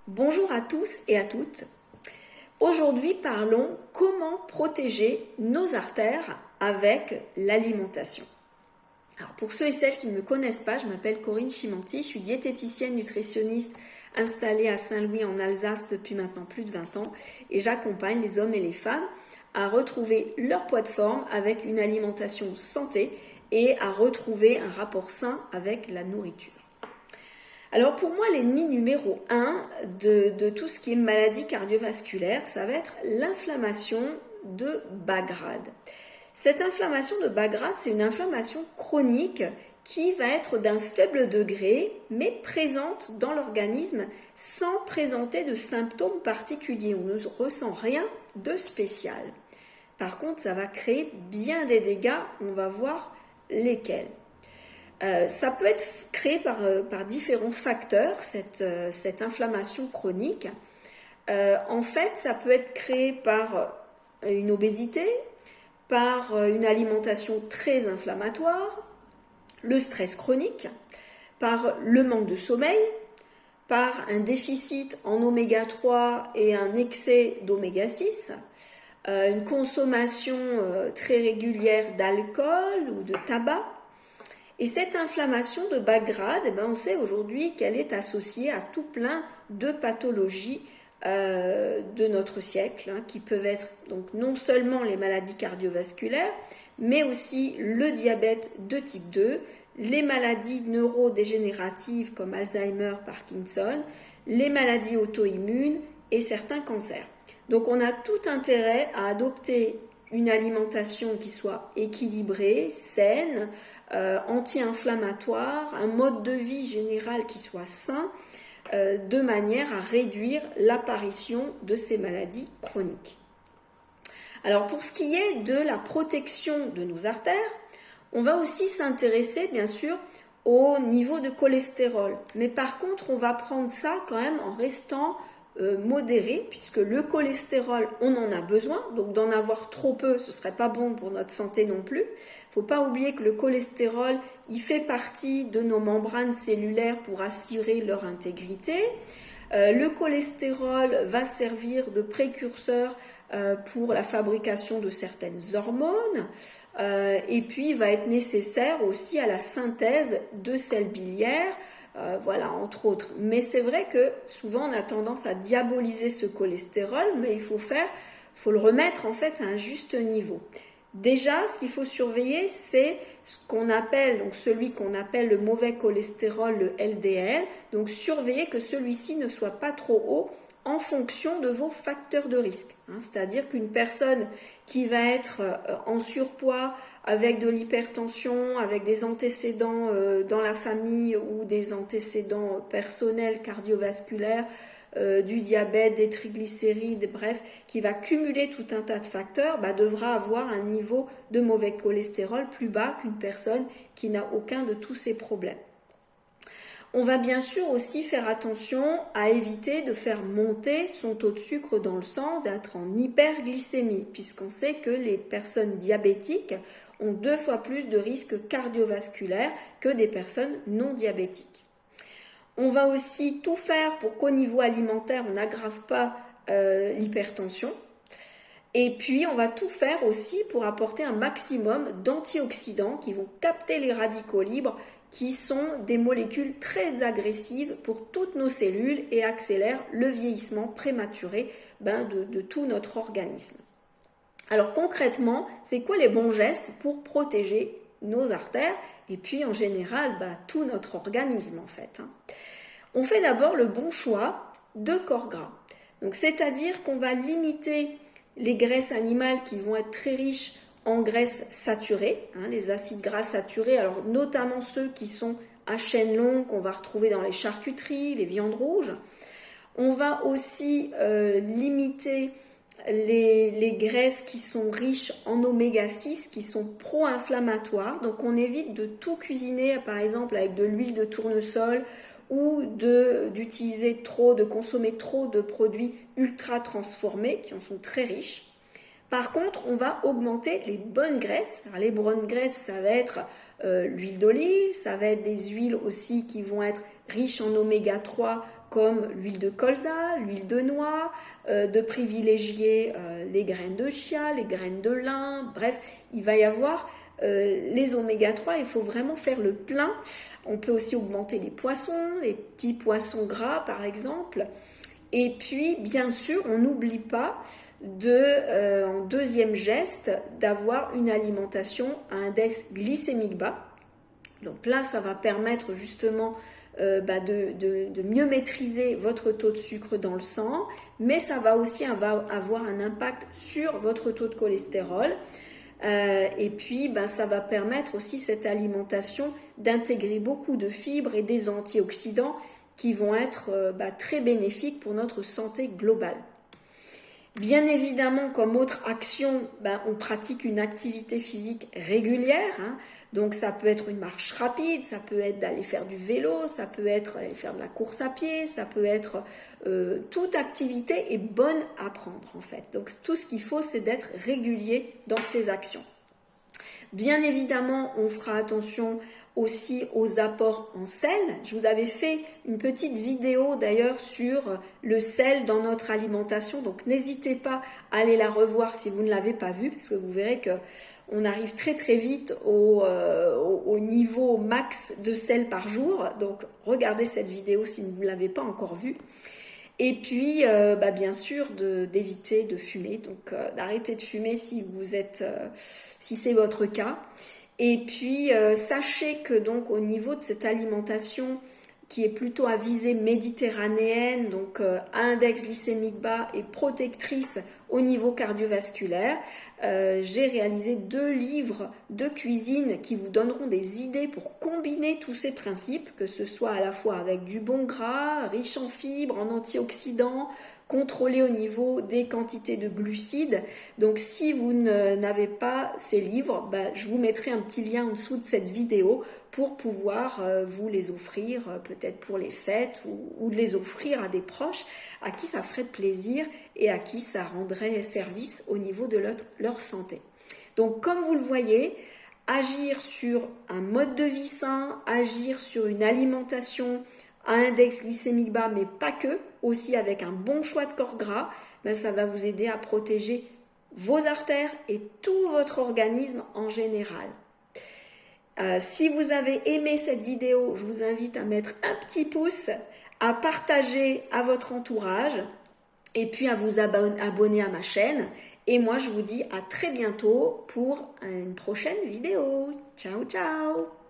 Bonjour à tous et à toutes. Aujourd'hui, parlons comment protéger nos artères avec l'alimentation. Alors pour ceux et celles qui ne me connaissent pas, je m'appelle Corinne Chimanti, je suis diététicienne nutritionniste installée à Saint-Louis en Alsace depuis maintenant plus de 20 ans et j'accompagne les hommes et les femmes à retrouver leur poids de forme avec une alimentation santé et à retrouver un rapport sain avec la nourriture. Alors pour moi, l'ennemi numéro 1 de tout ce qui est maladie cardiovasculaire, ça va être l'inflammation de bas grade. Cette inflammation de bas grade, c'est une inflammation chronique qui va être d'un faible degré, mais présente dans l'organisme sans présenter de symptômes particuliers. On ne ressent rien de spécial. Par contre, ça va créer bien des dégâts, on va voir lesquels. Ça peut être créé par différents facteurs, cette inflammation chronique. En fait, ça peut être créé par une obésité, par une alimentation très inflammatoire, le stress chronique, par le manque de sommeil, par un déficit en oméga 3 et un excès d'oméga 6, une consommation très régulière d'alcool ou de tabac. Et cette inflammation de bas grade, on sait aujourd'hui qu'elle est associée à tout plein de pathologies de notre siècle, qui peuvent être donc non seulement les maladies cardiovasculaires, mais aussi le diabète de type 2, les maladies neurodégénératives comme Alzheimer, Parkinson, les maladies auto-immunes et certains cancers. Donc on a tout intérêt à adopter une alimentation qui soit équilibrée, saine, anti-inflammatoire, un mode de vie général qui soit sain, de manière à réduire l'apparition de ces maladies chroniques. Alors pour ce qui est de la protection de nos artères, on va aussi s'intéresser bien sûr au niveau de cholestérol. Mais par contre, on va prendre ça quand même en restant modéré, puisque le cholestérol, on en a besoin, donc d'en avoir trop peu, ce serait pas bon pour notre santé non plus. Faut pas oublier que le cholestérol, il fait partie de nos membranes cellulaires pour assurer leur intégrité. Le cholestérol va servir de précurseur pour la fabrication de certaines hormones, et puis il va être nécessaire aussi à la synthèse de sels biliaires, voilà, entre autres. Mais c'est vrai que souvent on a tendance à diaboliser ce cholestérol, mais il faut le remettre en fait à un juste niveau. Déjà, ce qu'il faut surveiller, c'est ce qu'on appelle, donc celui qu'on appelle le mauvais cholestérol, le LDL. Donc surveiller que celui-ci ne soit pas trop haut en fonction de vos facteurs de risque. C'est-à-dire qu'une personne qui va être en surpoids, avec de l'hypertension, avec des antécédents dans la famille ou des antécédents personnels cardiovasculaires, du diabète, des triglycérides, bref, qui va cumuler tout un tas de facteurs, devra avoir un niveau de mauvais cholestérol plus bas qu'une personne qui n'a aucun de tous ces problèmes. On va bien sûr aussi faire attention à éviter de faire monter son taux de sucre dans le sang, d'être en hyperglycémie, puisqu'on sait que les personnes diabétiques ont 2 fois plus de risques cardiovasculaires que des personnes non diabétiques. On va aussi tout faire pour qu'au niveau alimentaire, on n'aggrave pas l'hypertension. Et puis, on va tout faire aussi pour apporter un maximum d'antioxydants qui vont capter les radicaux libres, qui sont des molécules très agressives pour toutes nos cellules et accélèrent le vieillissement prématuré de tout notre organisme. Alors concrètement, c'est quoi les bons gestes pour protéger nos artères et puis en général tout notre organisme en fait. On fait d'abord le bon choix de corps gras. Donc c'est-à-dire qu'on va limiter les graisses animales qui vont être très riches en graisses saturées, les acides gras saturés, alors notamment ceux qui sont à chaîne longue qu'on va retrouver dans les charcuteries, les viandes rouges. On va aussi limiter les graisses qui sont riches en oméga 6, qui sont pro-inflammatoires. Donc on évite de tout cuisiner, par exemple avec de l'huile de tournesol ou de consommer trop de produits ultra transformés qui en sont très riches. Par contre, on va augmenter les bonnes graisses. Alors, les bonnes graisses, ça va être l'huile d'olive, ça va être des huiles aussi qui vont être riches en oméga 3 comme l'huile de colza, l'huile de noix, de privilégier les graines de chia, les graines de lin, bref, il va y avoir les oméga 3, il faut vraiment faire le plein. On peut aussi augmenter les poissons, les petits poissons gras par exemple. Et puis, bien sûr, on n'oublie pas en deuxième geste d'avoir une alimentation à index glycémique bas. Donc là, ça va permettre justement de mieux maîtriser votre taux de sucre dans le sang, mais ça va aussi avoir un impact sur votre taux de cholestérol. Et puis, ça va permettre aussi cette alimentation d'intégrer beaucoup de fibres et des antioxydants qui vont être très bénéfiques pour notre santé globale. Bien évidemment, comme autre action, on pratique une activité physique régulière. Donc ça peut être une marche rapide, ça peut être d'aller faire du vélo, ça peut être aller faire de la course à pied, ça peut être toute activité est bonne à prendre en fait. Donc tout ce qu'il faut, c'est d'être régulier dans ces actions. Bien évidemment, on fera attention aussi aux apports en sel. Je vous avais fait une petite vidéo d'ailleurs sur le sel dans notre alimentation, donc n'hésitez pas à aller la revoir si vous ne l'avez pas vue, parce que vous verrez qu'on arrive très très vite au niveau max de sel par jour. Donc regardez cette vidéo si vous ne l'avez pas encore vue. Et puis, bien sûr, d'éviter de fumer, donc d'arrêter de fumer si c'est votre cas. Et puis, sachez que donc au niveau de cette alimentation qui est plutôt à visée méditerranéenne, donc à index glycémique bas et protectrice au niveau cardiovasculaire, j'ai réalisé 2 livres de cuisine qui vous donneront des idées pour combiner tous ces principes, que ce soit à la fois avec du bon gras, riche en fibres, en antioxydants, contrôlé au niveau des quantités de glucides. Donc si vous n'avez pas ces livres, je vous mettrai un petit lien en dessous de cette vidéo pour pouvoir vous les offrir, peut-être pour les fêtes ou de les offrir à des proches à qui ça ferait plaisir et à qui ça rendrait service au niveau de leur santé. Donc comme vous le voyez, agir sur un mode de vie sain, agir sur une alimentation à index glycémique bas, mais pas que, aussi avec un bon choix de corps gras, ça va vous aider à protéger vos artères et tout votre organisme en général. Si vous avez aimé cette vidéo, je vous invite à mettre un petit pouce, à partager à votre entourage et puis à vous abonner à ma chaîne. Et moi, je vous dis à très bientôt pour une prochaine vidéo. Ciao, ciao!